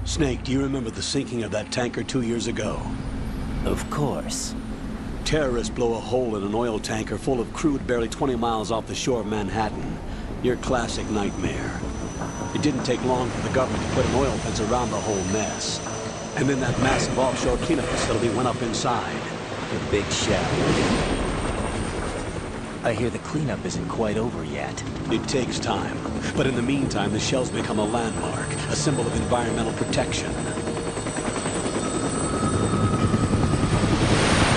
Snake, do you remember the sinking of that tanker 2 years ago? Of course. Terrorists blow a hole in an oil tanker full of crude barely 20 miles off the shore of Manhattan. Your classic nightmare. It didn't take long for the government to put an oil fence around the whole mess. And then that massive offshore cleanup facility went up inside. The big shell. I hear the cleanup isn't quite over yet. It takes time. But in the meantime, the shell's become a landmark, a symbol of environmental protection.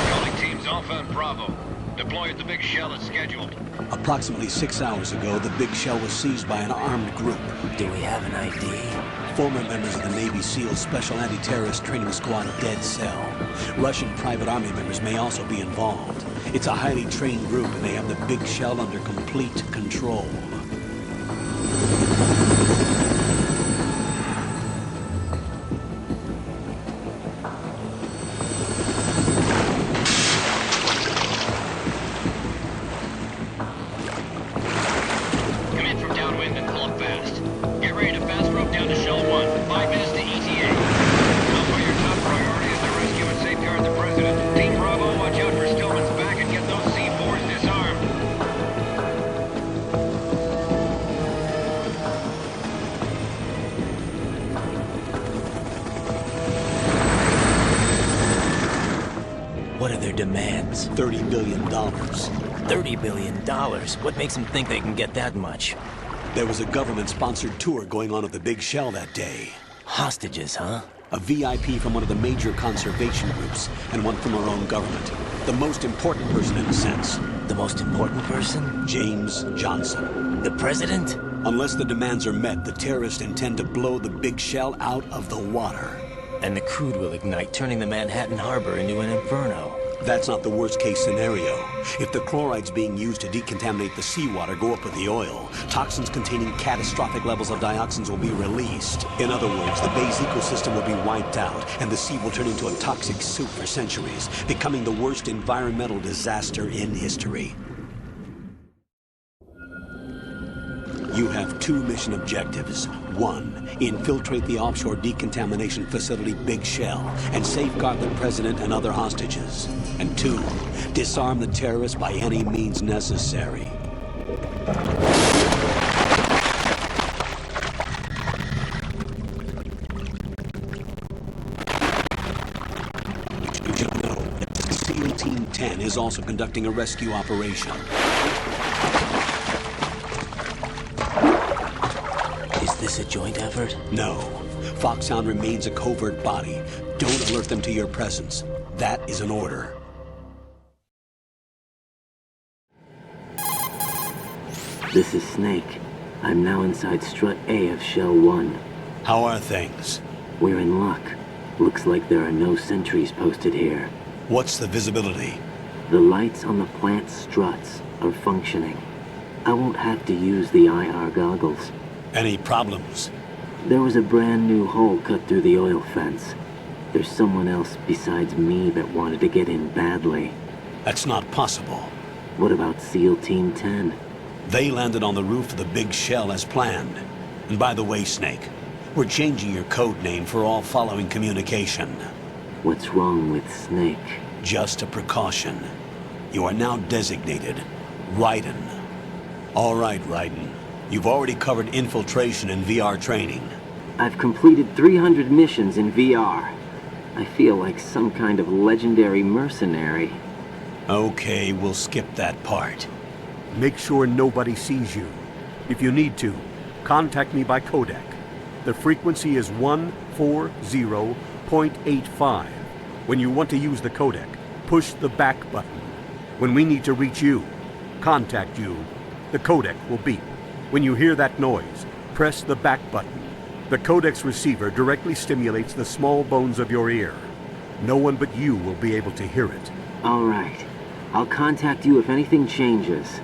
Calling teams Alpha and Bravo. Deploy at the big shell as scheduled. Approximately 6 hours ago, the big shell was seized by an armed group. Do we have an ID? Former members of the Navy SEAL Special Anti-Terrorist Training Squad Dead Cell. Russian private army members may also be involved. It's a highly trained group, and they have the big shell under complete control. Come in from downwind and pull up fast. Get ready to fast rope down to Shell 1. 5 minutes to ETA. Alpha, your top priority is to rescue and safeguard the President. Team Bravo, watch out for Stillman's back and get those C4s disarmed. What are their demands? $30 billion. $30 billion? What makes them think they can get that much? There was a government-sponsored tour going on at the big shell that day. Hostages, huh? A VIP from one of the major conservation groups, and one from our own government. The most important person in a sense. The most important person? James Johnson. The president? Unless the demands are met, the terrorists intend to blow the big shell out of the water. And the crude will ignite, turning the Manhattan harbor into an inferno. That's not the worst-case scenario. If the chlorides being used to decontaminate the seawater go up with the oil, toxins containing catastrophic levels of dioxins will be released. In other words, the bay's ecosystem will be wiped out, and the sea will turn into a toxic soup for centuries, becoming the worst environmental disaster in history. You have 2 mission objectives. 1, infiltrate the offshore decontamination facility Big Shell and safeguard the president and other hostages. And 2, disarm the terrorists by any means necessary. You should know that SEAL Team 10 is also conducting a rescue operation. Is this a joint effort? No. Foxhound remains a covert body. Don't alert them to your presence. That is an order. This is Snake. I'm now inside Strut A of Shell 1. How are things? We're in luck. Looks like there are no sentries posted here. What's the visibility? The lights on the plant struts are functioning. I won't have to use the IR goggles. Any problems? There was a brand new hole cut through the oil fence. There's someone else besides me that wanted to get in badly. That's not possible. What about SEAL Team 10? They landed on the roof of the big shell as planned. And by the way, Snake, we're changing your code name for all following communication. What's wrong with Snake? Just a precaution. You are now designated Raiden. All right, Raiden. You've already covered infiltration and VR training. I've completed 300 missions in VR. I feel like some kind of legendary mercenary. Okay, we'll skip that part. Make sure nobody sees you. If you need to, contact me by codec. The frequency is 140.85. When you want to use the codec, push the back button. When we need to reach you, contact you, the codec will beep. When you hear that noise, press the back button. The codec's receiver directly stimulates the small bones of your ear. No one but you will be able to hear it. All right. I'll contact you if anything changes.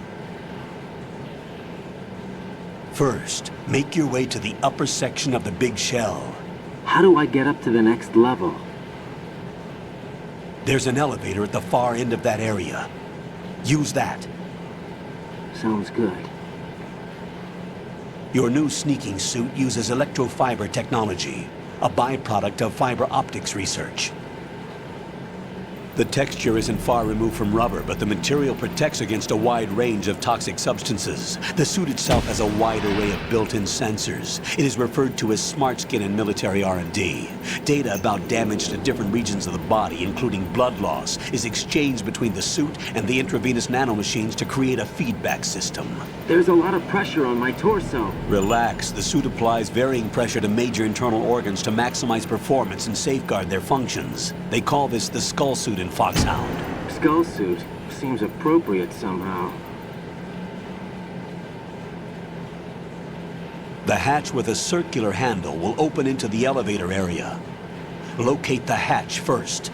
First, make your way to the upper section of the big shell. How do I get up to the next level? There's an elevator at the far end of that area. Use that. Sounds good. Your new sneaking suit uses electrofiber technology. a byproduct of fiber optics research. The texture isn't far removed from rubber, but the material protects against a wide range of toxic substances. The suit itself has a wide array of built-in sensors. It is referred to as smart skin in military R&D. Data about damage to different regions of the body, including blood loss, is exchanged between the suit and the intravenous nanomachines to create a feedback system. There's a lot of pressure on my torso. Relax. The suit applies varying pressure to major internal organs to maximize performance and safeguard their functions. They call this the skull suit in Foxhound. Skull suit seems appropriate somehow. The hatch with a circular handle will open into the elevator area. Locate the hatch first.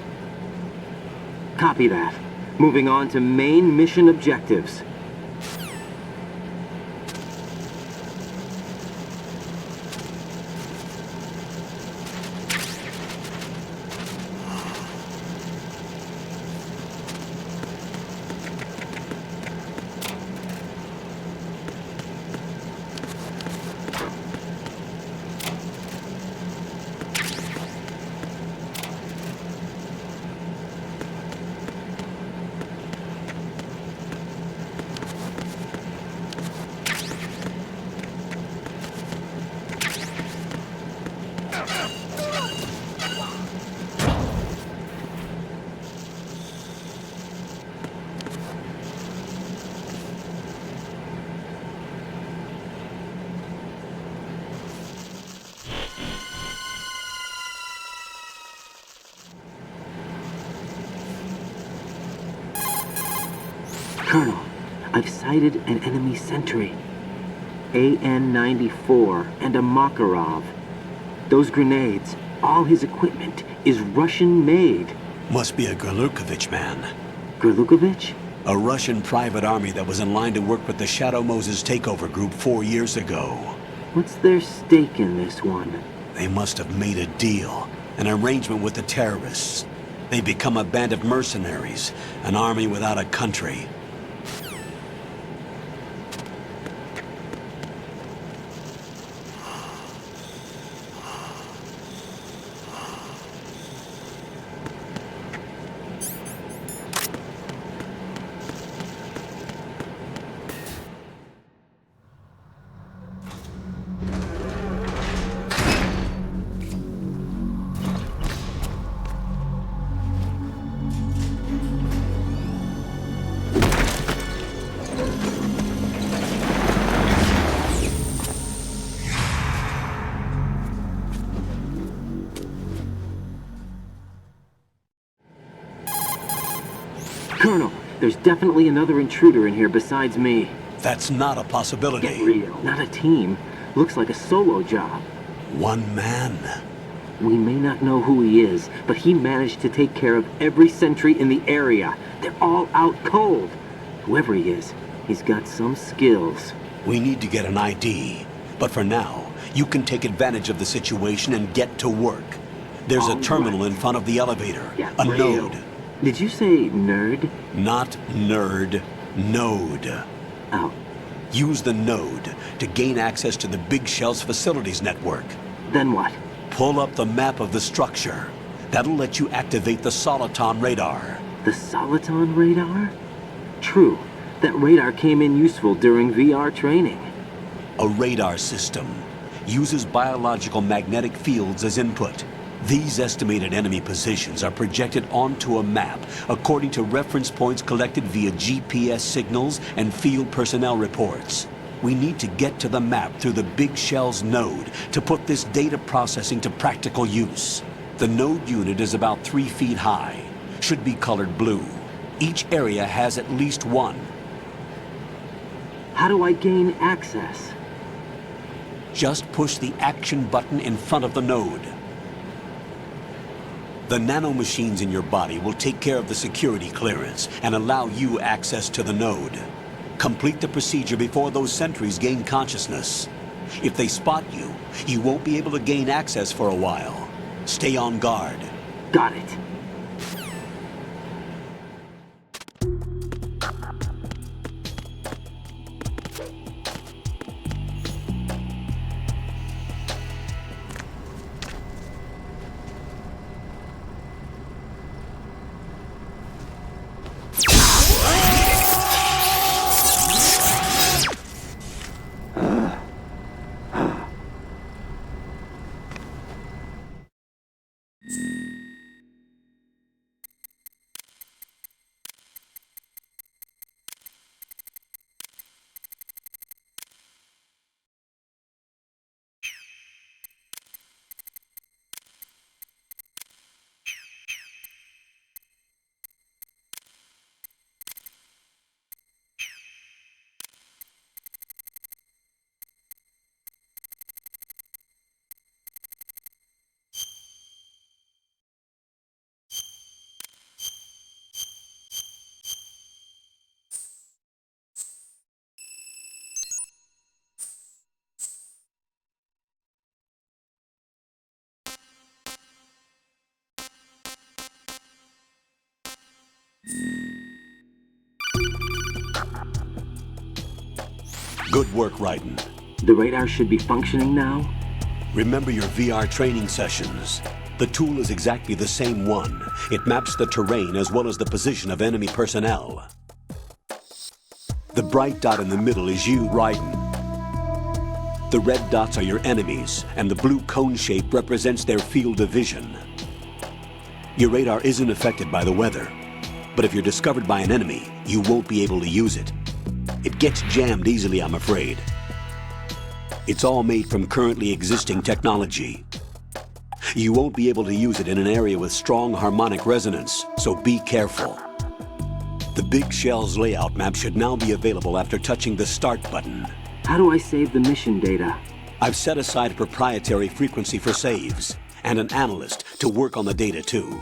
Copy that. Moving on to main mission objectives. Colonel, I've sighted an enemy sentry. AN-94 and a Makarov. Those grenades, all his equipment, is Russian-made. Must be a Gorlukovich man. Gorlukovich? A Russian private army that was in line to work with the Shadow Moses takeover group 4 years ago. What's their stake in this one? They must have made a deal, an arrangement with the terrorists. They become a band of mercenaries, an army without a country. Colonel, there's definitely another intruder in here besides me. That's not a Get possibility. real. Not a team. Looks like a solo job. One man. We may not know who he is, but he managed to take care of every sentry in the area. They're all out cold. Whoever he is, he's got some skills. We need to get an ID. But for now, you can take advantage of the situation and get to work. There's a All terminal right. in front of the elevator. Get A real. node. Did you say nerd? Not nerd. Node. Oh, Use the node to gain access to the Big Shell's facilities network. then what? Pull up the map of the structure. That'll let you activate the Soliton radar. The Soliton radar? True. That radar came in useful during VR training. A radar system uses biological magnetic fields as input. These estimated enemy positions are projected onto a map according to reference points collected via GPS signals and field personnel reports. We need to get to the map through the Big Shell's node to put this data processing to practical use. The node unit is about 3 feet high, should be colored blue. Each area has at least one. How do I gain access? Just push the action button in front of the node. The nanomachines in your body will take care of the security clearance and allow you access to the node. Complete the procedure before those sentries gain consciousness. If they spot you, you won't be able to gain access for a while. Stay on guard. Got it. Good work, Raiden. The radar should be functioning now? Remember your VR training sessions. The tool is exactly the same one. It maps the terrain as well as the position of enemy personnel. The bright dot in the middle is you, Raiden. The red dots are your enemies, and the blue cone shape represents their field of vision. Your radar isn't affected by the weather, but if you're discovered by an enemy, you won't be able to use it. It gets jammed easily, I'm afraid. It's all made from currently existing technology. You won't be able to use it in an area with strong harmonic resonance, so be careful. The Big Shell's layout map should now be available after touching the Start button. How do I save the mission data? I've set aside a proprietary frequency for saves, and an analyst to work on the data too.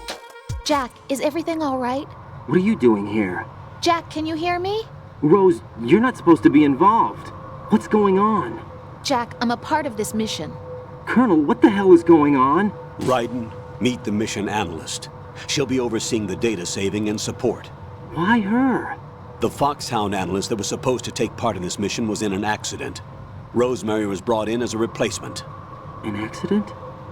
Jack, is everything all right? What are you doing here? Jack, can you hear me? Rose, you're not supposed to be involved. What's going on? Jack, I'm a part of this mission. Colonel, what the hell is going on? Raiden, meet the mission analyst. She'll be overseeing the data saving and support. Why her? The Foxhound analyst that was supposed to take part in this mission was in an accident. Rosemary was brought in as a replacement. An accident?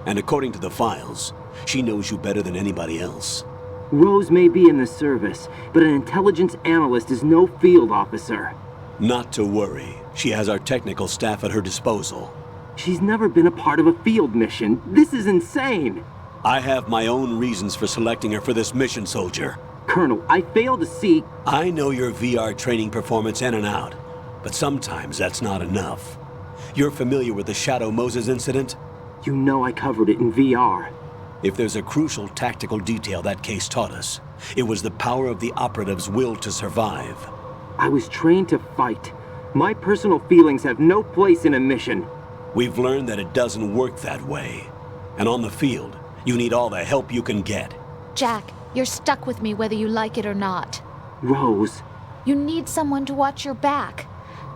And according to the files, she knows you better than anybody else. Rose may be in the service, but an intelligence analyst is no field officer. Not to worry. She has our technical staff at her disposal. She's never been a part of a field mission. This is insane. I have my own reasons for selecting her for this mission, soldier. Colonel, I fail to see... I know your VR training performance in and out, but sometimes that's not enough. You're familiar with the Shadow Moses incident? You know I covered it in VR. If there's a crucial tactical detail that case taught us, it was the power of the operative's will to survive. I was trained to fight. My personal feelings have no place in a mission. We've learned that it doesn't work that way. And on the field, you need all the help you can get. Jack, you're stuck with me whether you like it or not. Rose. You need someone to watch your back.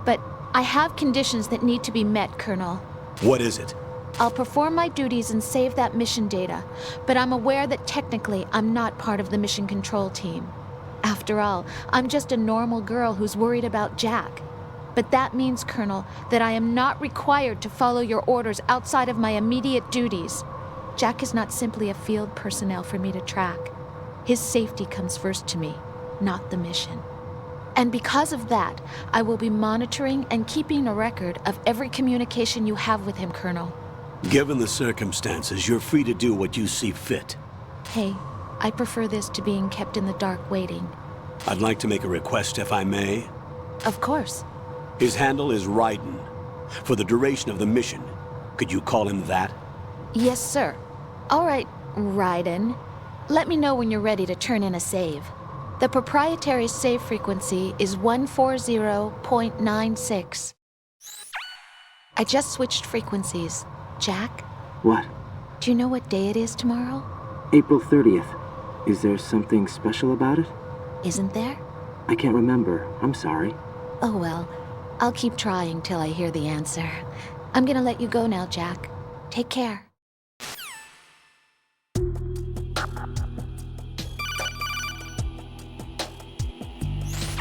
But I have conditions that need to be met, Colonel. What is it? I'll perform my duties and save that mission data, but I'm aware that technically I'm not part of the mission control team. After all, I'm just a normal girl who's worried about Jack. But that means, Colonel, that I am not required to follow your orders outside of my immediate duties. Jack is not simply a field personnel for me to track. His safety comes first to me, not the mission. And because of that, I will be monitoring and keeping a record of every communication you have with him, Colonel. Given the circumstances, you're free to do what you see fit. Hey, I prefer this to being kept in the dark waiting. I'd like to make a request, if I may. Of course. His handle is Raiden. For the duration of the mission, could you call him that? Yes, sir. All right, Raiden. Let me know when you're ready to turn in a save. The proprietary save frequency is 140.96. I just switched frequencies. Jack, What? do you know what day it is tomorrow? April 30th. Is there something special about it? Isn't there? I can't remember. I'm sorry. Oh well, I'll keep trying till I hear the answer. I'm gonna let you go now, Jack. Take care.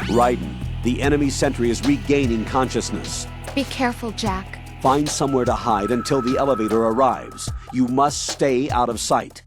Raiden, the enemy sentry is regaining consciousness. Be careful, Jack. Find somewhere to hide until the elevator arrives. You must stay out of sight.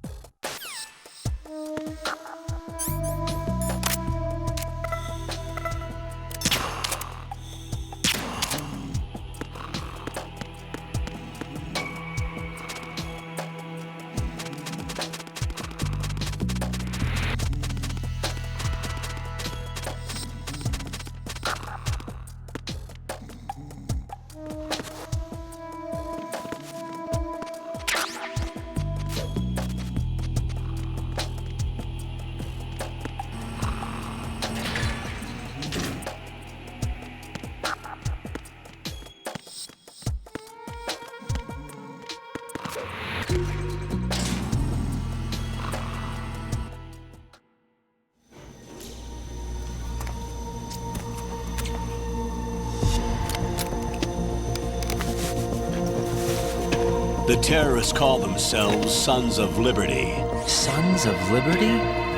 The terrorists call themselves Sons of Liberty. Sons of Liberty?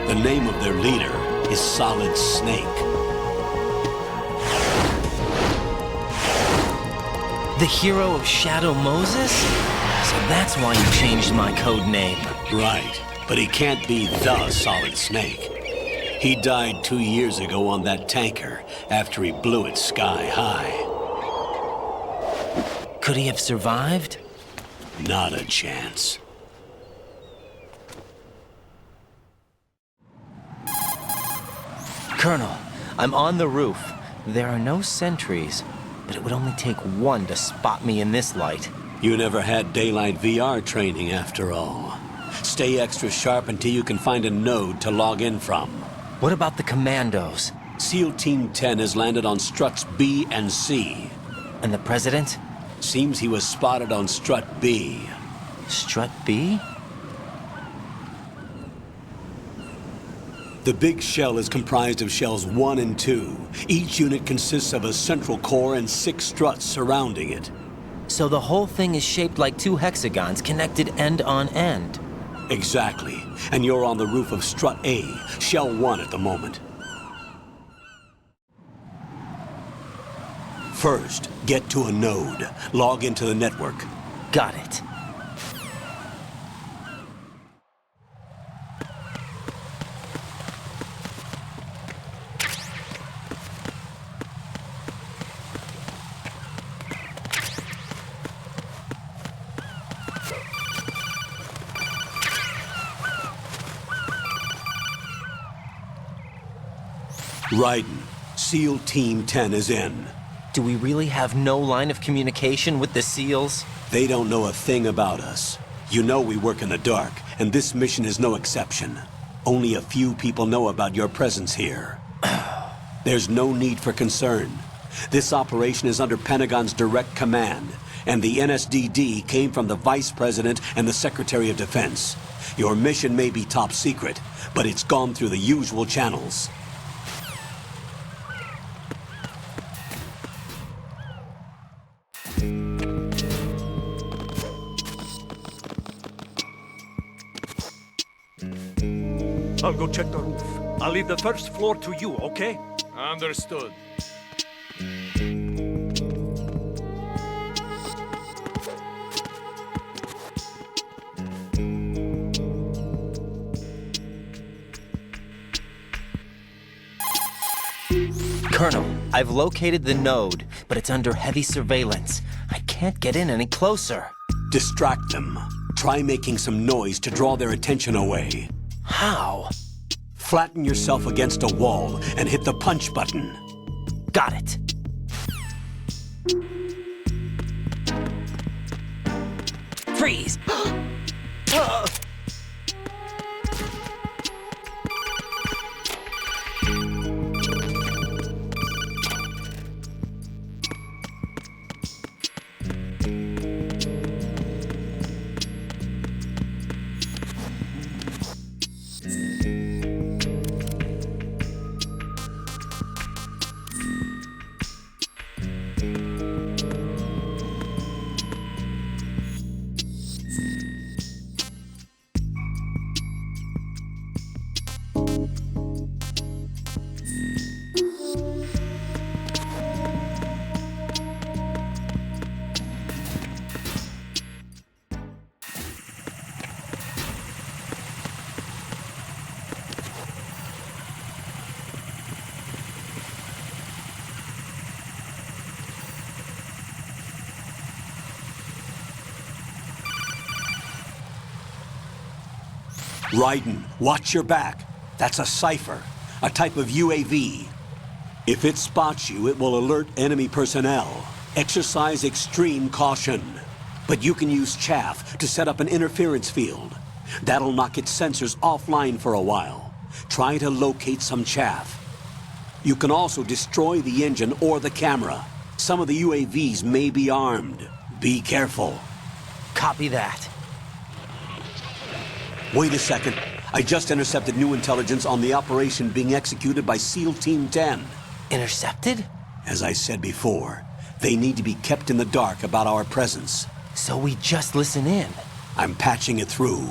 The name of their leader is Solid Snake. The hero of Shadow Moses? So that's why you changed my code name. Right, but he can't be the Solid Snake. He died 2 years ago on that tanker after he blew it sky high. Could he have survived? Not a chance. Colonel, I'm on the roof. There are no sentries, but it would only take one to spot me in this light. You never had daylight VR training after all. Stay extra sharp until you can find a node to log in from. What about the commandos? SEAL Team 10 has landed on struts B and C. And the president? Seems he was spotted on strut B. Strut B? The big shell is comprised of shells 1 and 2. Each unit consists of a central core and 6 struts surrounding it. So the whole thing is shaped like 2 hexagons connected end on end. Exactly. And you're on the roof of strut A, shell 1 at the moment. First, get to a node. Log into the network. Got it. Raiden, SEAL Team 10 is in. Do we really have no line of communication with the SEALs? They don't know a thing about us. You know we work in the dark, and this mission is no exception. Only a few people know about your presence here. There's no need for concern. This operation is under Pentagon's direct command, and the NSDD came from the Vice President and the Secretary of Defense. Your mission may be top secret, but it's gone through the usual channels. I'll go check the roof. I'll leave the first floor to you, okay? Understood. Colonel, I've located the node, but it's under heavy surveillance. I can't get in any closer. Distract them. Try making some noise to draw their attention away. How? Flatten yourself against a wall and hit the punch button. Got it. Freeze! Raiden, watch your back. That's a cipher, a type of UAV. If it spots you, it will alert enemy personnel. Exercise extreme caution. But you can use chaff to set up an interference field. That'll knock its sensors offline for a while. Try to locate some chaff. You can also destroy the engine or the camera. Some of the UAVs may be armed. Be careful. Copy that. Wait a second. I just intercepted new intelligence on the operation being executed by SEAL Team 10. Intercepted? As I said before, they need to be kept in the dark about our presence. So we just listen in. I'm patching it through.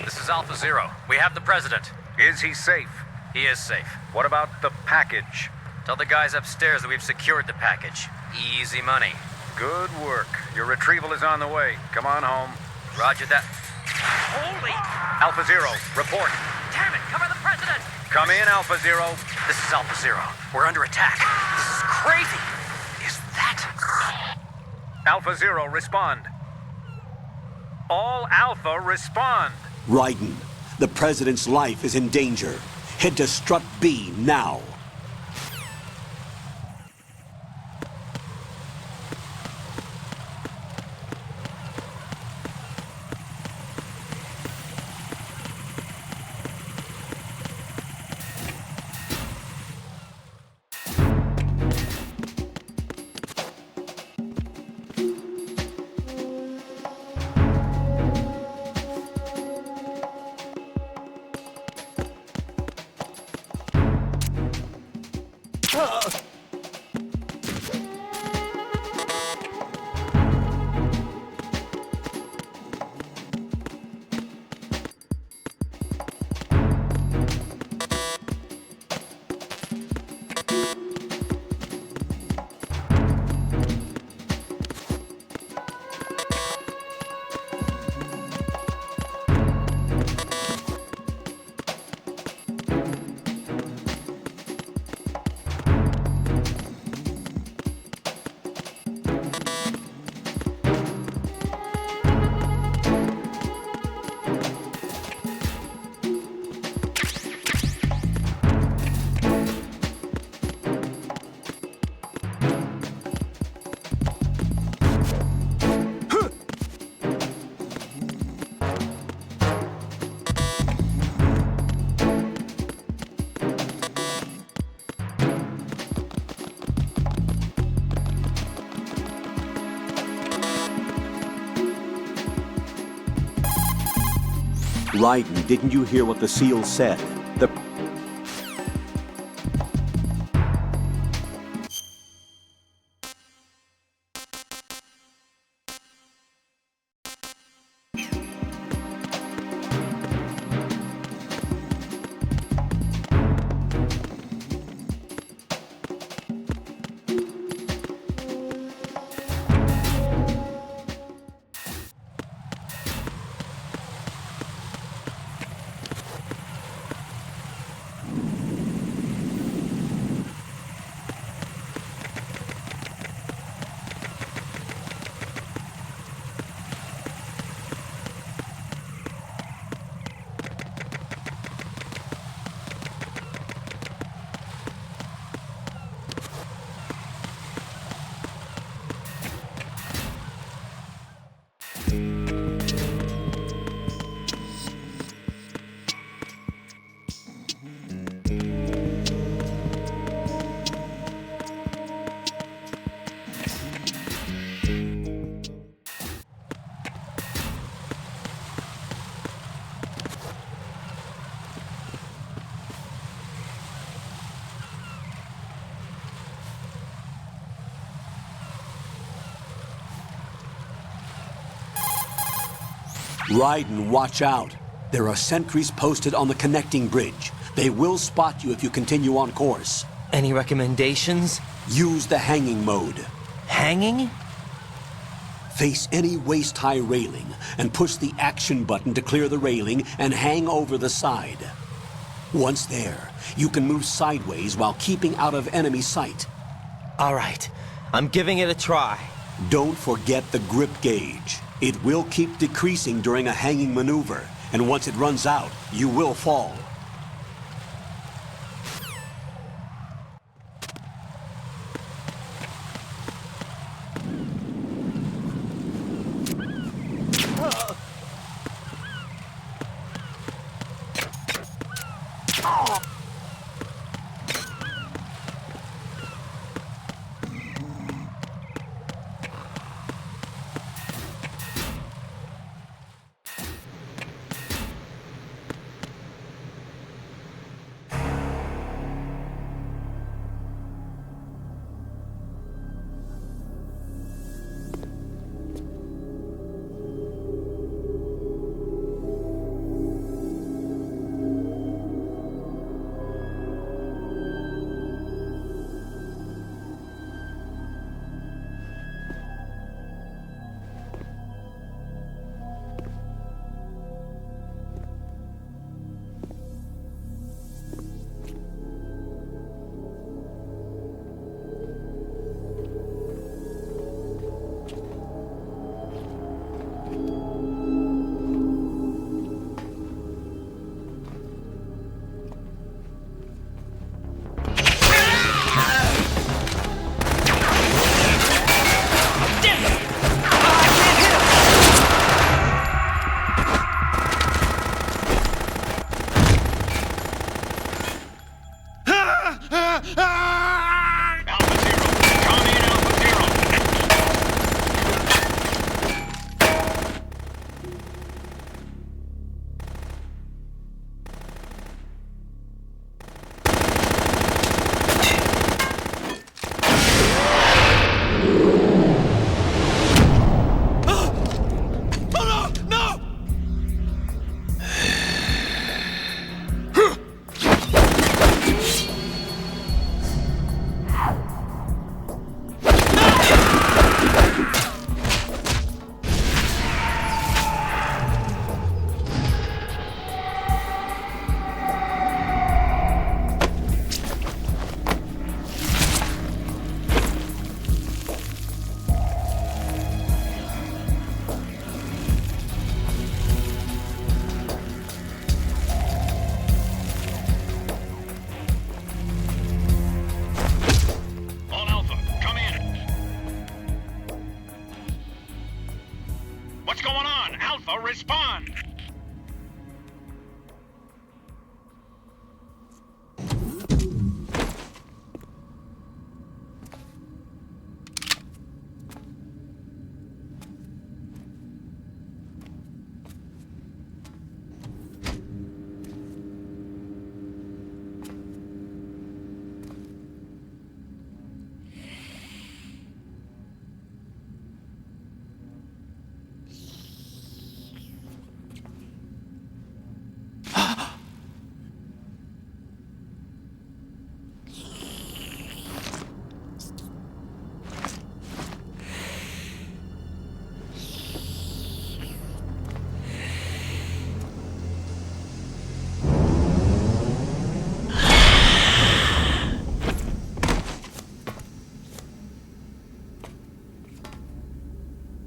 This is Alpha Zero. We have the president. Is he safe? He is safe. What about the package? Tell the guys upstairs that we've secured the package. Easy money. Good work. Your retrieval is on the way. Come on home. Roger that. Holy! Alpha Zero, report. Damn it, cover the president! Come in, Alpha Zero. This is Alpha Zero. We're under attack. This is crazy. Is that... Alpha Zero, respond. All Alpha, respond. Raiden, the President's life is in danger. Head to Strut B now. Raiden, didn't you hear what the seal said? The... Raiden, watch out. There are sentries posted on the connecting bridge. They will spot you if you continue on course. Any recommendations? Use the hanging mode. Hanging? Face any waist-high railing and push the action button to clear the railing and hang over the side. Once there, you can move sideways while keeping out of enemy sight. All right, I'm giving it a try. Don't forget the grip gauge. It will keep decreasing during a hanging maneuver, and once it runs out, you will fall. What's going on? Alpha, respond!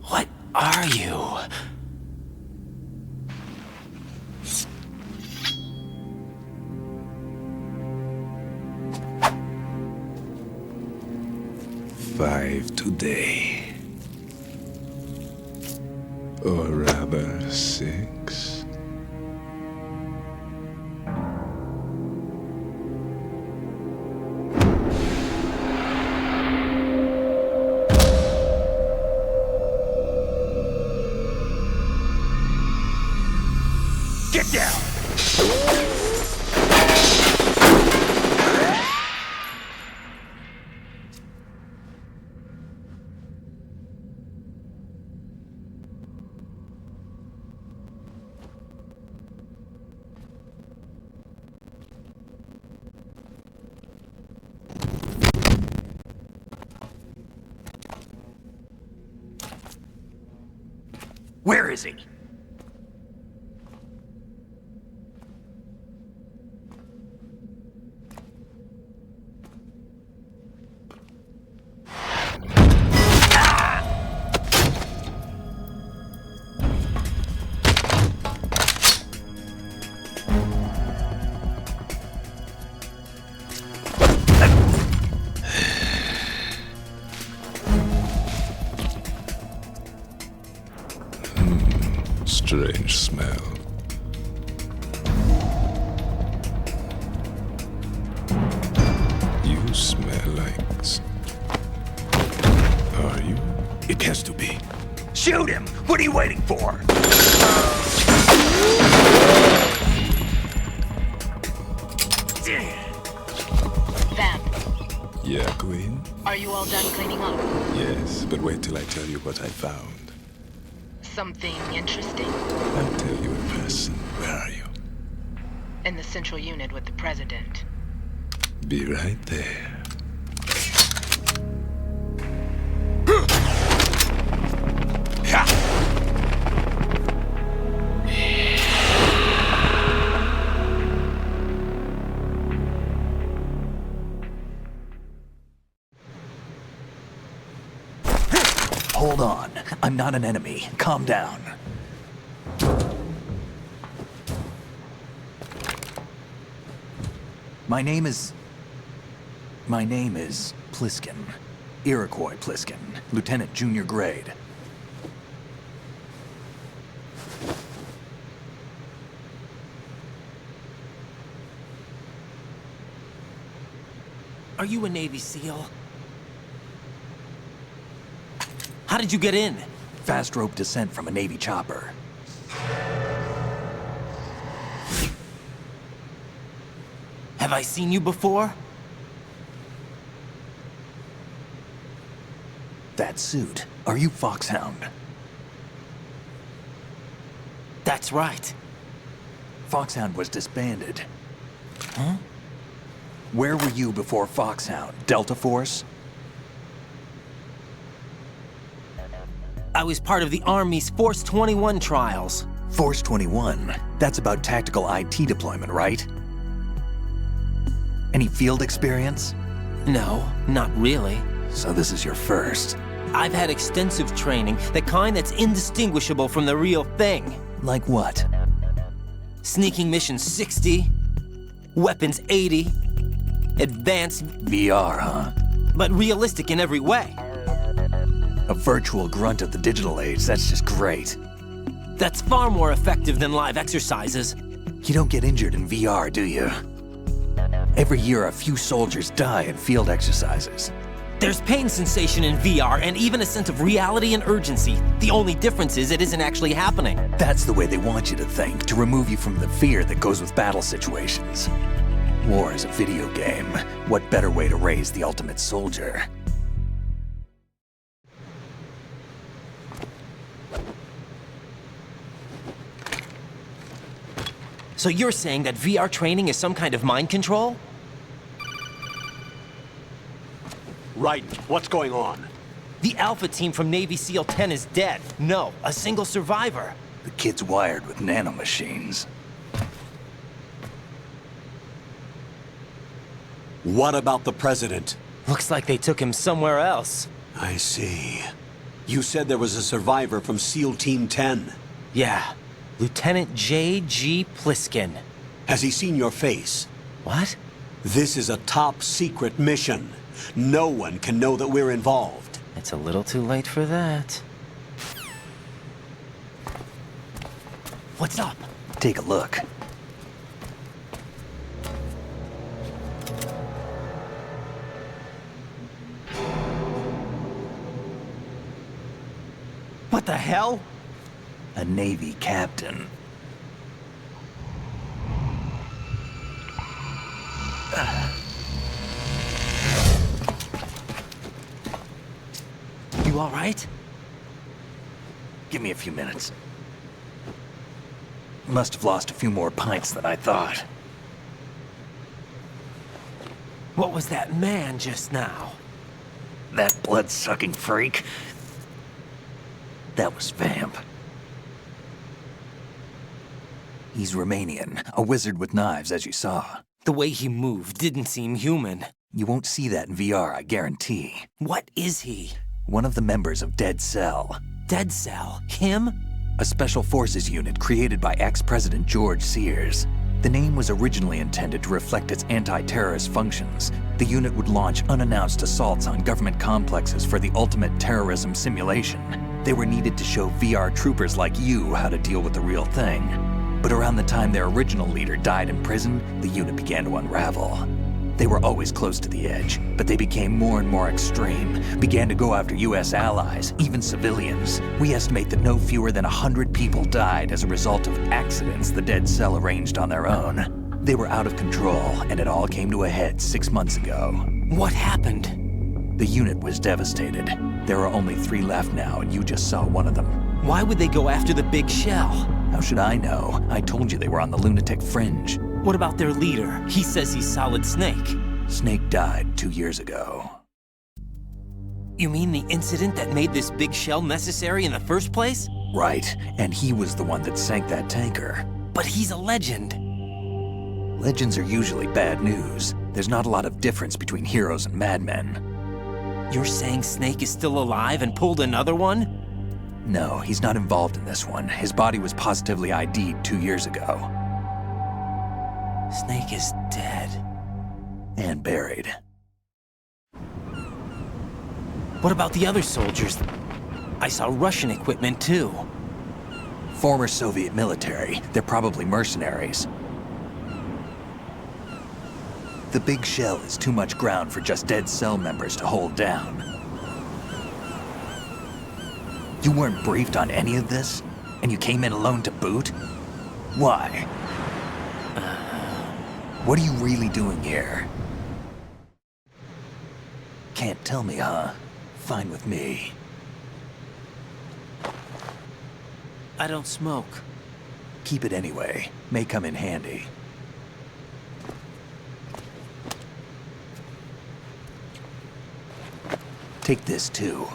What are you? Five today. Or rather, 6. Get down! Where is he? Strange smell. You smell like... Are you? It has to be. Shoot him! What are you waiting for? Vamp, Yeah, Queen? are you all done cleaning up? Yes, but wait till I tell you what I found. Something interesting? I'll tell you in person. Where are you? In the central unit with the president. Be right there. Hold on. I'm not an enemy. Calm down. My name is Pliskin. Iroquois Pliskin. Lieutenant Junior Grade. Are you a Navy SEAL? How did you get in? Fast rope descent from a Navy chopper. Have I seen you before? That suit. Are you Foxhound? That's right. Foxhound was disbanded. Huh? Where were you before Foxhound? Delta Force? I was part of the Army's Force 21 trials. Force 21? That's about tactical IT deployment, right? Any field experience? No, not really. So this is your first. I've had extensive training, the kind that's indistinguishable from the real thing. Like what? Sneaking mission 60, weapons 80, advanced, VR, huh? but realistic in every way. A virtual grunt of the digital age, that's just great. That's far more effective than live exercises. You don't get injured in VR, do you? Every year, a few soldiers die in field exercises. There's pain sensation in VR and even a sense of reality and urgency. The only difference is it isn't actually happening. That's the way they want you to think, to remove you from the fear that goes with battle situations. War is a video game. What better way to raise the ultimate soldier? So you're saying that VR training is some kind of mind control? Right. What's going on? The Alpha team from Navy SEAL 10 is dead. No, a single survivor. The kid's wired with nanomachines. What about the president? Looks like they took him somewhere else. I see. You said there was a survivor from SEAL Team 10. Yeah, Lieutenant J.G. Pliskin. Has he seen your face? What? This is a top secret mission. No one can know that we're involved. It's a little too late for that. What's up? Take a look. What the hell? A Navy captain. You all right? Give me a few minutes. Must have lost a few more pints than I thought. What was that man just now? That blood-sucking freak? That was Vamp. He's Romanian, a wizard with knives, as you saw. The way he moved didn't seem human. You won't see that in VR, I guarantee. What is he? One of the members of Dead Cell. Dead Cell? Him? A special forces unit created by ex-President George Sears. The name was originally intended to reflect its anti-terrorist functions. The unit would launch unannounced assaults on government complexes for the ultimate terrorism simulation. They were needed to show VR troopers like you how to deal with the real thing. But around the time their original leader died in prison, the unit began to unravel. They were always close to the edge, but they became more and more extreme, began to go after US allies, even civilians. We estimate that no fewer than 100 people died as a result of accidents the Dead Cell arranged on their own. They were out of control, and it all came to a head 6 months ago. What happened? The unit was devastated. There are only 3 left now, and you just saw one of them. Why would they go after the big shell? How should I know? I told you they were on the lunatic fringe. What about their leader? He says he's Solid Snake. Snake died 2 years ago. You mean the incident that made this big shell necessary in the first place? Right, and he was the one that sank that tanker. But he's a legend. Legends are usually bad news. There's not a lot of difference between heroes and madmen. You're saying Snake is still alive and pulled another one? No, he's not involved in this one. His body was positively ID'd 2 years ago. Snake is dead. And buried. What about the other soldiers? I saw Russian equipment too. Former Soviet military. They're probably mercenaries. The big shell is too much ground for just Dead Cell members to hold down. You weren't briefed on any of this? And you came in alone to boot? Why? What are you really doing here? Can't tell me, huh? Fine with me. I don't smoke. Keep it anyway. May come in handy. Take this too.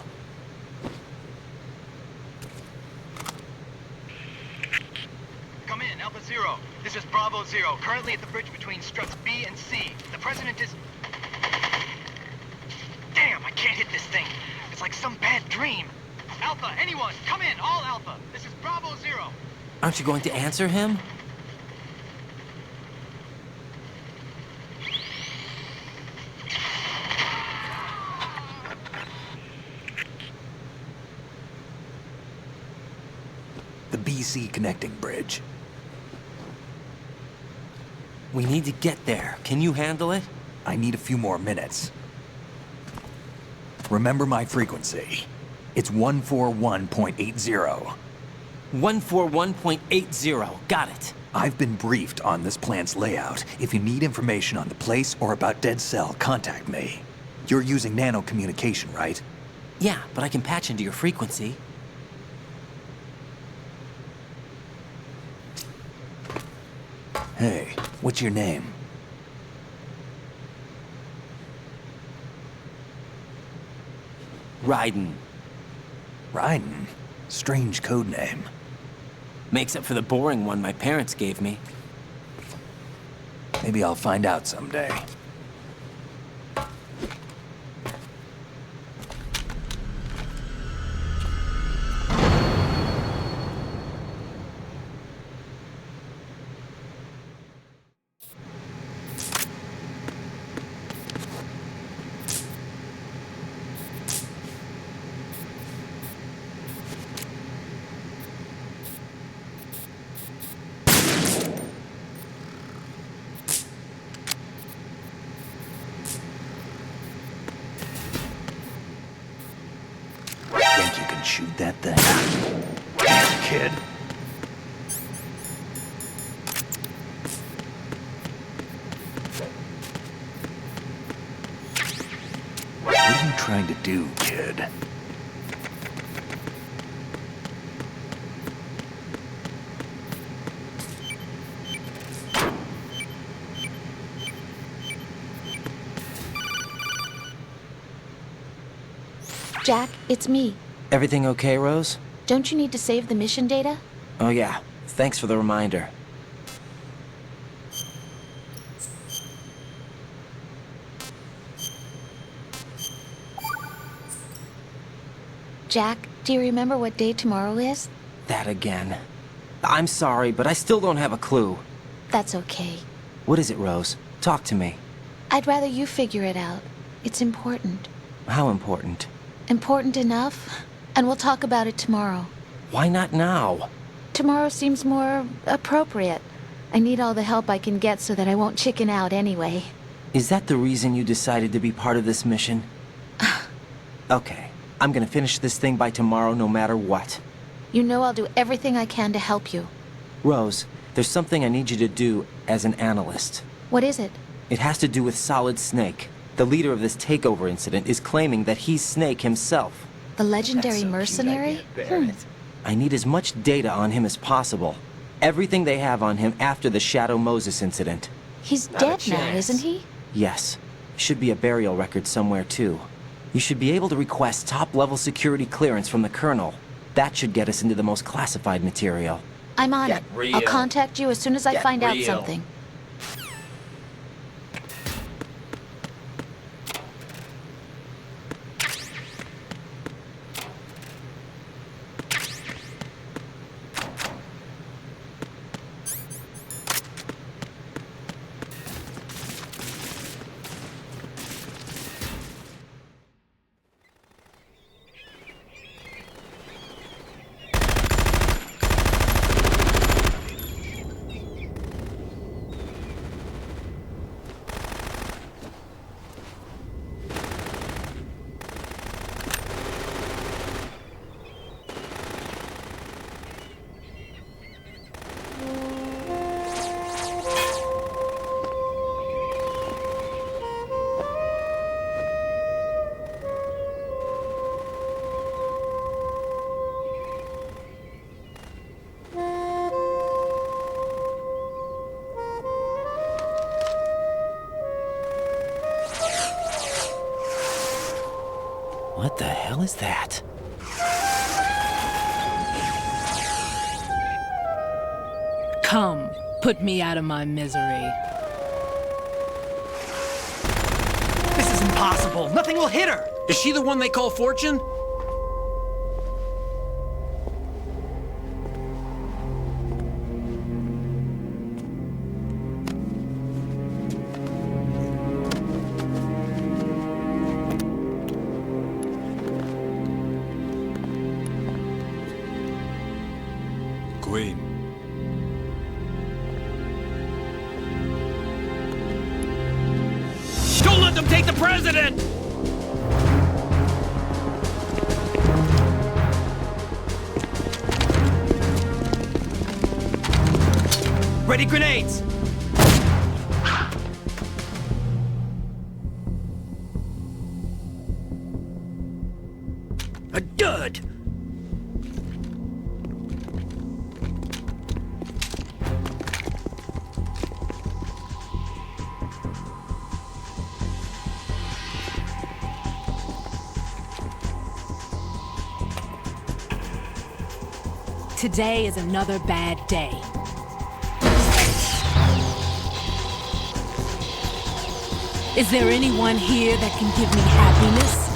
Come in, Alpha Zero. This is Bravo Zero, currently at the bridge between struts B and C. The President is... Damn, I can't hit this thing. It's like some bad dream. Alpha, anyone, come in, all Alpha. This is Bravo Zero. Aren't you going to answer him? The BC connecting bridge. We need to get there. Can you handle it? I need a few more minutes. Remember my frequency. It's 141.80. 141.80. Got it. I've been briefed on this plant's layout. If you need information on the place or about Dead Cell, contact me. You're using nano communication, right? Yeah, but I can patch into your frequency. Hey, what's your name? Raiden. Raiden? Strange code name. Makes up for the boring one my parents gave me. Maybe I'll find out someday. Think you can shoot that thing? Damn, kid. What are you trying to do, kid? Jack, it's me. Everything okay, Rose? Don't you need to save the mission data? Oh yeah. Thanks for the reminder. Jack, do you remember what day tomorrow is? That again. I'm sorry, but I still don't have a clue. That's okay. What is it, Rose? Talk to me. I'd rather you figure it out. It's important. How important? Important enough? And we'll talk about it tomorrow. Why not now? Tomorrow seems more appropriate. I need all the help I can get so that I won't chicken out anyway. Is that the reason you decided to be part of this mission? Okay. I'm gonna finish this thing by tomorrow no matter what. You know I'll do everything I can to help you. Rose, there's something I need you to do as an analyst. What is it? It has to do with Solid Snake. The leader of this takeover incident is claiming that he's Snake himself. The legendary mercenary? I need as much data on him as possible. Everything they have on him after the Shadow Moses incident. He's dead now, isn't he? Yes. Should be a burial record somewhere, too. You should be able to request top-level security clearance from the Colonel. That should get us into the most classified material. I'm on it. I'll contact you as soon as I find out something. What the hell is that? Come, put me out of my misery. This is impossible. Nothing will hit her. Is she the one they call Fortune? Queen. Don't let them take the president! Ready grenades! A dud! Today is another bad day. Is there anyone here that can give me happiness?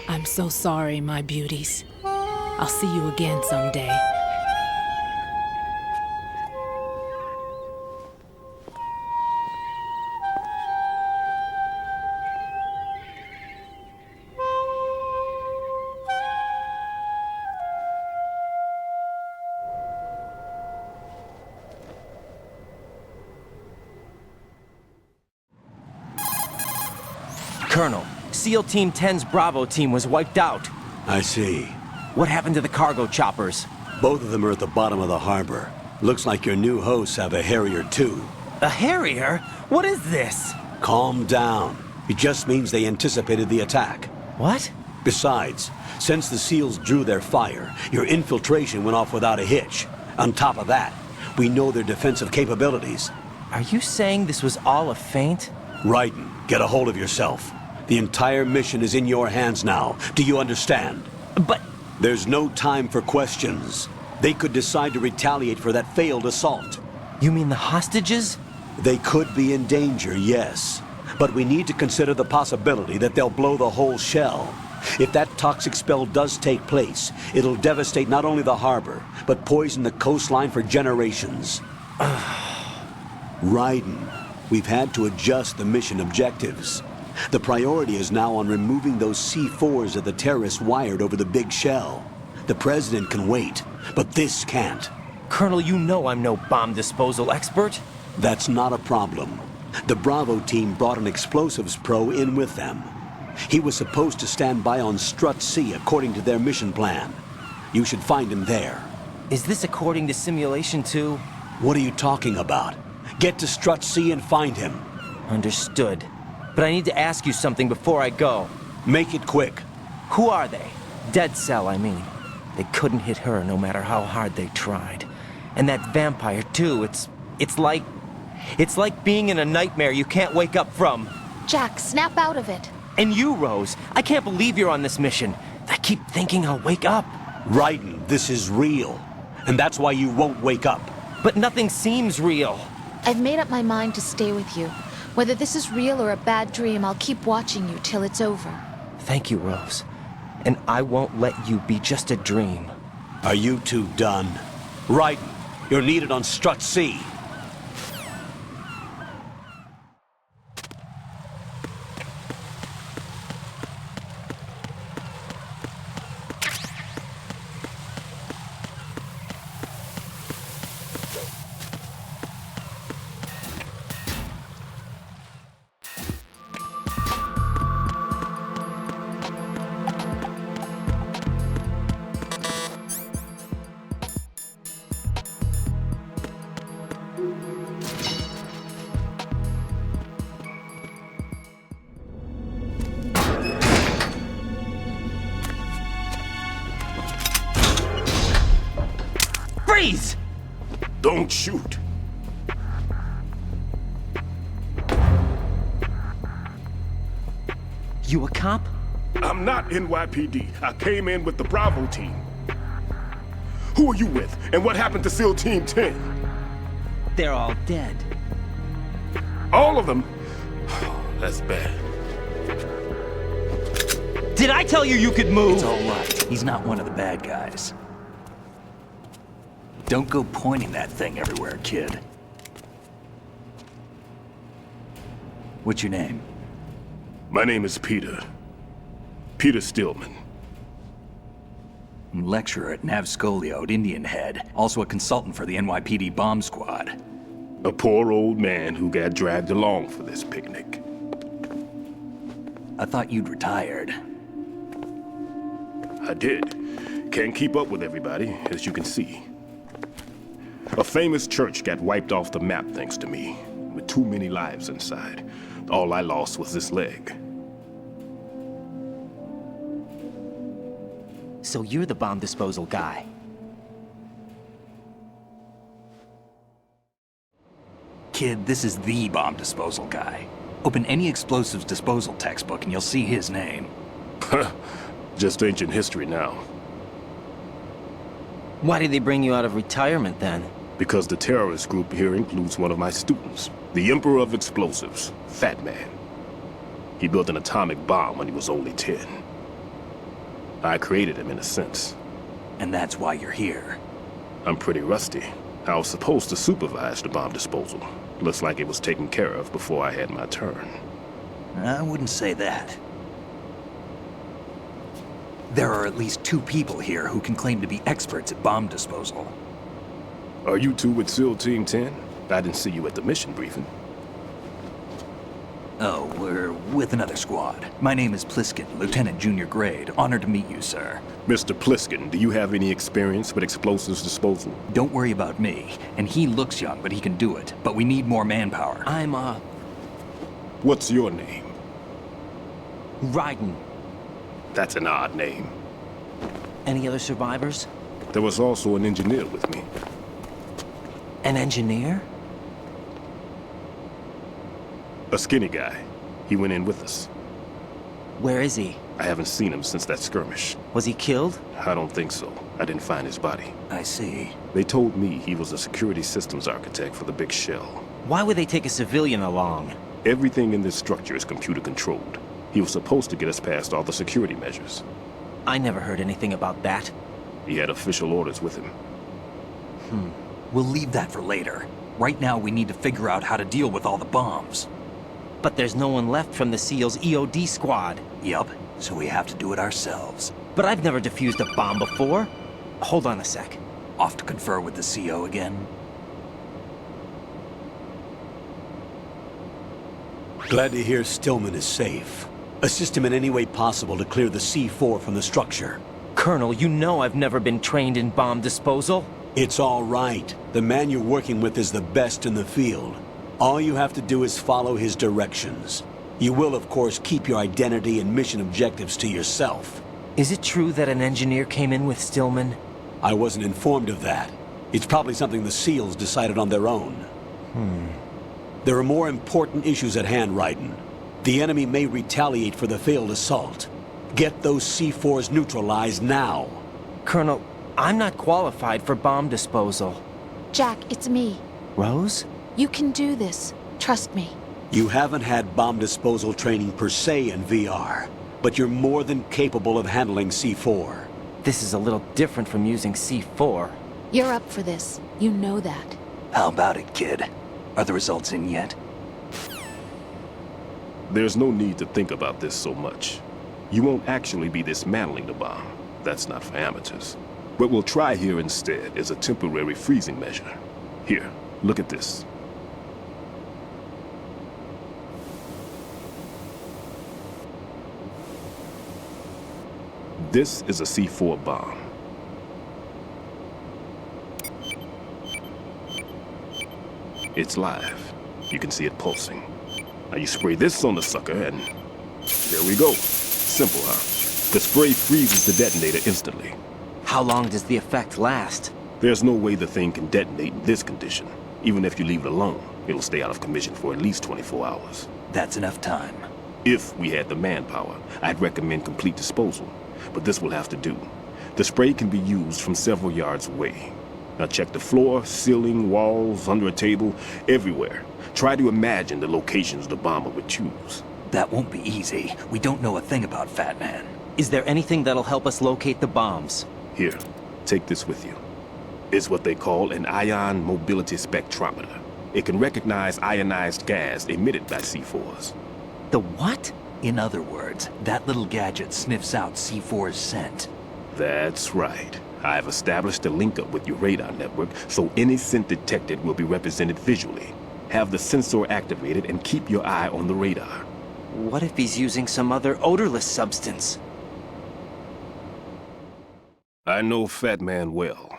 I'm so sorry, my beauties. I'll see you again someday. Colonel, SEAL Team 10's Bravo team was wiped out. I see. What happened to the cargo choppers? Both of them are at the bottom of the harbor. Looks like your new hosts have a Harrier too. A Harrier? What is this? Calm down. It just means they anticipated the attack. What? Besides, since the SEALs drew their fire, your infiltration went off without a hitch. On top of that, we know their defensive capabilities. Are you saying this was all a feint? Raiden, get a hold of yourself. The entire mission is in your hands now. Do you understand? But... There's no time for questions. They could decide to retaliate for that failed assault. You mean the hostages? They could be in danger, yes. But we need to consider the possibility that they'll blow the whole shell. If that toxic spell does take place, it'll devastate not only the harbor, but poison the coastline for generations. Raiden, we've had to adjust the mission objectives. The priority is now on removing those C4s that the terrorists wired over the big shell. The president can wait, but this can't. Colonel, you know I'm no bomb disposal expert. That's not a problem. The Bravo team brought an explosives pro in with them. He was supposed to stand by on Strut C according to their mission plan. You should find him there. Is this according to Simulation 2? What are you talking about? Get to Strut C and find him. Understood. But I need to ask you something before I go. Make it quick. Who are they? Dead Cell, I mean. They couldn't hit her no matter how hard they tried. And that vampire, too, it's like being in a nightmare you can't wake up from. Jack, snap out of it. And you, Rose, I can't believe you're on this mission. I keep thinking I'll wake up. Raiden, this is real. And that's why you won't wake up. But nothing seems real. I've made up my mind to stay with you. Whether this is real or a bad dream, I'll keep watching you till it's over. Thank you, Rose. And I won't let you be just a dream. Are you two done? Raiden, you're needed on Strut C. Freeze! Don't shoot. You a cop? I'm not NYPD. I came in with the Bravo team. Who are you with? And what happened to SEAL Team 10? They're all dead. All of them? That's bad. Did I tell you you could move? It's all right. He's not one of the bad guys. Don't go pointing that thing everywhere, kid. What's your name? My name is Peter. Peter Stillman. Lecturer at Navscolio at Indian Head. Also a consultant for the NYPD bomb squad. A poor old man who got dragged along for this picnic. I thought you'd retired. I did. Can't keep up with everybody, as you can see. A famous church got wiped off the map thanks to me, with too many lives inside. All I lost was this leg. So you're the bomb disposal guy. Kid, this is the bomb disposal guy. Open any explosives disposal textbook and you'll see his name. Just ancient history now. Why did they bring you out of retirement then? Because the terrorist group here includes one of my students, the Emperor of Explosives, Fat Man. He built an atomic bomb when he was only 10. I created him in a sense. And that's why you're here. I'm pretty rusty. I was supposed to supervise the bomb disposal. Looks like it was taken care of before I had my turn. I wouldn't say that. There are at least 2 people here who can claim to be experts at bomb disposal. Are you two with SEAL Team 10? I didn't see you at the mission briefing. Oh, we're with another squad. My name is Pliskin, Lieutenant Junior Grade. Honored to meet you, sir. Mr. Pliskin, do you have any experience with explosives disposal? Don't worry about me. And he looks young, but he can do it. But we need more manpower. I'm, What's your name? Raiden. That's an odd name. Any other survivors? There was also an engineer with me. An engineer? A skinny guy. He went in with us. Where is he? I haven't seen him since that skirmish. Was he killed? I don't think so. I didn't find his body. I see. They told me he was a security systems architect for the big shell. Why would they take a civilian along? Everything in this structure is computer controlled. He was supposed to get us past all the security measures. I never heard anything about that. He had official orders with him. We'll leave that for later. Right now, we need to figure out how to deal with all the bombs. But there's no one left from the SEAL's EOD squad. Yup, so we have to do it ourselves. But I've never defused a bomb before. Hold on a sec. Off to confer with the CO again? Glad to hear Stillman is safe. Assist him in any way possible to clear the C4 from the structure. Colonel, you know I've never been trained in bomb disposal. It's all right. The man you're working with is the best in the field. All you have to do is follow his directions. You will, of course, keep your identity and mission objectives to yourself. Is it true that an engineer came in with Stillman? I wasn't informed of that. It's probably something the SEALs decided on their own. There are more important issues at hand, Raiden. The enemy may retaliate for the failed assault. Get those C4s neutralized now. Colonel, I'm not qualified for bomb disposal. Jack, it's me. Rose? You can do this. Trust me. You haven't had bomb disposal training per se in VR, but you're more than capable of handling C4. This is a little different from using C4. You're up for this. You know that. How about it, kid? Are the results in yet? There's no need to think about this so much. You won't actually be dismantling the bomb. That's not for amateurs. What we'll try here instead is a temporary freezing measure. Here, look at this. This is a C4 bomb. It's live. You can see it pulsing. Now you spray this on the sucker and there we go. Simple, huh? The spray freezes the detonator instantly. How long does the effect last? There's no way the thing can detonate in this condition. Even if you leave it alone, it'll stay out of commission for at least 24 hours. That's enough time. If we had the manpower, I'd recommend complete disposal. But this will have to do. The spray can be used from several yards away. Now check the floor, ceiling, walls, under a table, everywhere. Try to imagine the locations the bomber would choose. That won't be easy. We don't know a thing about Fat Man. Is there anything that'll help us locate the bombs? Here, take this with you. It's what they call an ion mobility spectrometer. It can recognize ionized gas emitted by C4s. The what? In other words, that little gadget sniffs out C4's scent. That's right. I've established a link up with your radar network, so any scent detected will be represented visually. Have the sensor activated and keep your eye on the radar. What if he's using some other odorless substance? I know Fat Man well.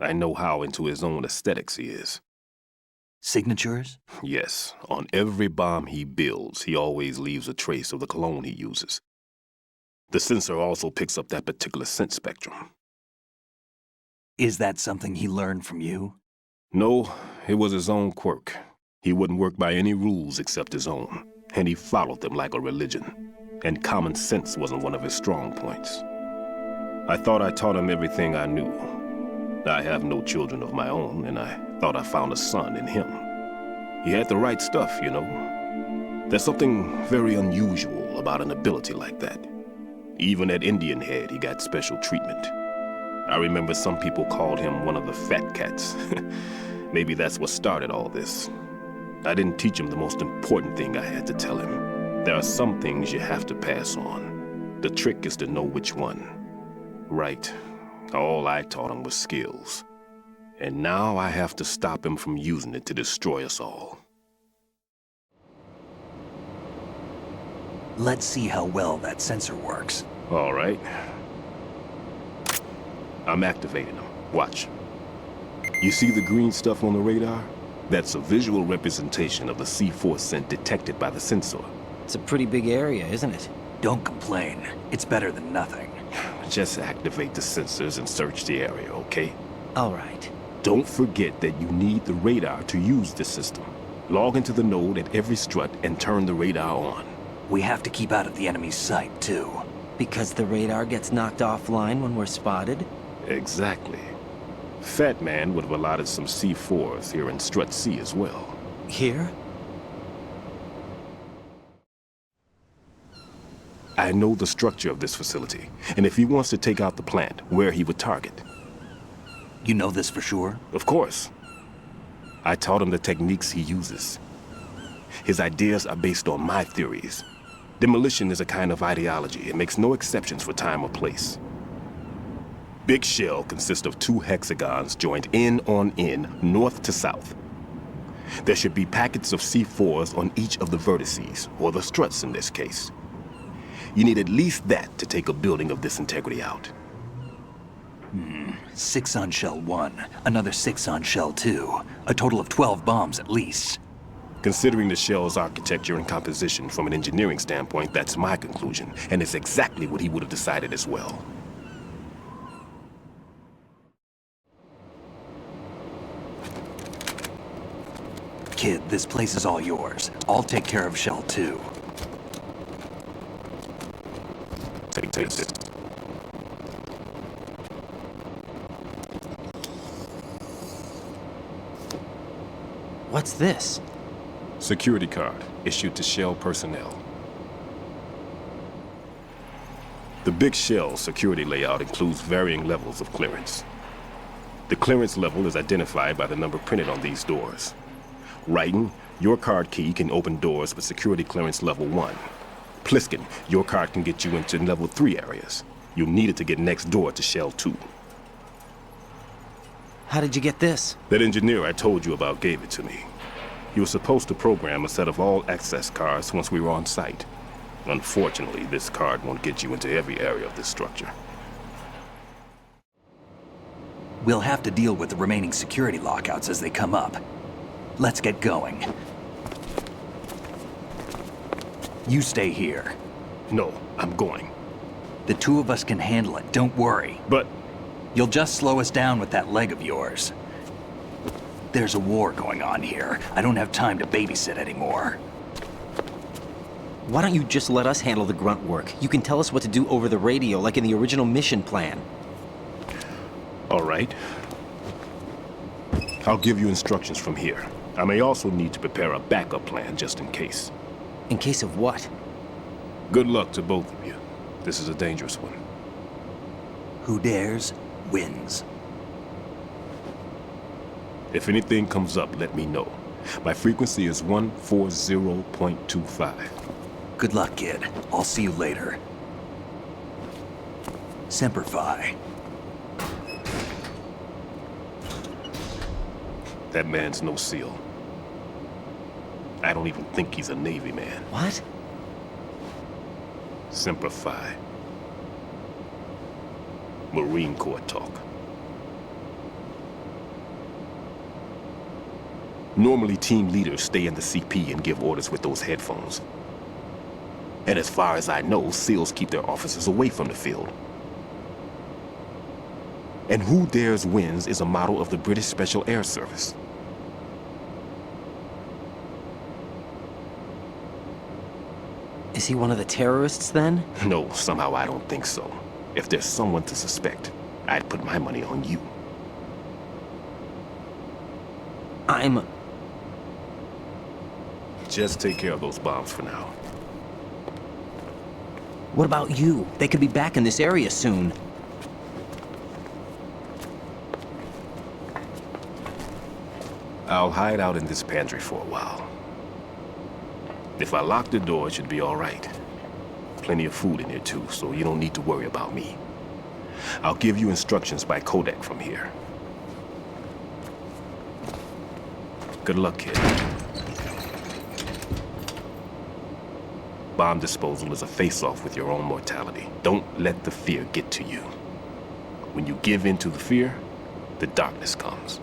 I know how into his own aesthetics he is. Signatures? Yes. On every bomb he builds, he always leaves a trace of the cologne he uses. The sensor also picks up that particular scent spectrum. Is that something he learned from you? No, it was his own quirk. He wouldn't work by any rules except his own, and he followed them like a religion. And common sense wasn't one of his strong points. I thought I taught him everything I knew. I have no children of my own, and I thought I found a son in him. He had the right stuff, you know. There's something very unusual about an ability like that. Even at Indian Head, he got special treatment. I remember some people called him one of the fat cats. Maybe that's what started all this. I didn't teach him the most important thing I had to tell him. There are some things you have to pass on. The trick is to know which one. Right. All I taught him was skills. And now I have to stop him from using it to destroy us all. Let's see how well that sensor works. All right. I'm activating them. Watch. You see the green stuff on the radar? That's a visual representation of the C4 scent detected by the sensor. It's a pretty big area, isn't it? Don't complain. It's better than nothing. Just activate the sensors and search the area, okay? All right. Don't forget that you need the radar to use the system. Log into the node at every strut and turn the radar on. We have to keep out of the enemy's sight, too. Because the radar gets knocked offline when we're spotted? Exactly. Fat Man would have allotted some C4s here in Strut C as well. Here? I know the structure of this facility, and if he wants to take out the plant, where he would target. You know this for sure? Of course. I taught him the techniques he uses. His ideas are based on my theories. Demolition is a kind of ideology. It makes no exceptions for time or place. Big shell consists of 2 hexagons joined end on end, north to south. There should be packets of C4s on each of the vertices, or the struts in this case. You need at least that to take a building of this integrity out. 6 on shell 1, another 6 on shell 2. A total of 12 bombs at least. Considering the shell's architecture and composition from an engineering standpoint, that's my conclusion, and it's exactly what he would have decided as well. Kid, this place is all yours. I'll take care of shell 2. Take this. What's this? Security card issued to Shell personnel. The Big Shell security layout includes varying levels of clearance. The clearance level is identified by the number printed on these doors. Writing, your card key can open doors with security clearance level 1. Pliskin, your card can get you into level 3 areas. You'll need it to get next door to Shell 2. How did you get this? That engineer I told you about gave it to me. He was supposed to program a set of all access cards once we were on site. Unfortunately, this card won't get you into every area of this structure. We'll have to deal with the remaining security lockouts as they come up. Let's get going. You stay here. No, I'm going. The 2 of us can handle it, don't worry. But You'll just slow us down with that leg of yours. There's a war going on here. I don't have time to babysit anymore. Why don't you just let us handle the grunt work? You can tell us what to do over the radio, like in the original mission plan. All right. I'll give you instructions from here. I may also need to prepare a backup plan just in case. In case of what? Good luck to both of you. This is a dangerous one. Who dares, wins. If anything comes up, let me know. My frequency is 140.25. Good luck, kid. I'll see you later. Semper Fi. That man's no SEAL. I don't even think he's a Navy man. What? Semper Fi. Marine Corps talk. Normally, team leaders stay in the CP and give orders with those headphones. And as far as I know, SEALs keep their officers away from the field. And Who Dares Wins is a model of the British Special Air Service. Is he one of the terrorists, then? No, somehow I don't think so. If there's someone to suspect, I'd put my money on you. Just take care of those bombs for now. What about you? They could be back in this area soon. I'll hide out in this pantry for a while. If I lock the door, it should be all right. Plenty of food in here too, so you don't need to worry about me. I'll give you instructions by codec from here. Good luck, kid. Bomb disposal is a face-off with your own mortality. Don't let the fear get to you. When you give in to the fear, the darkness comes.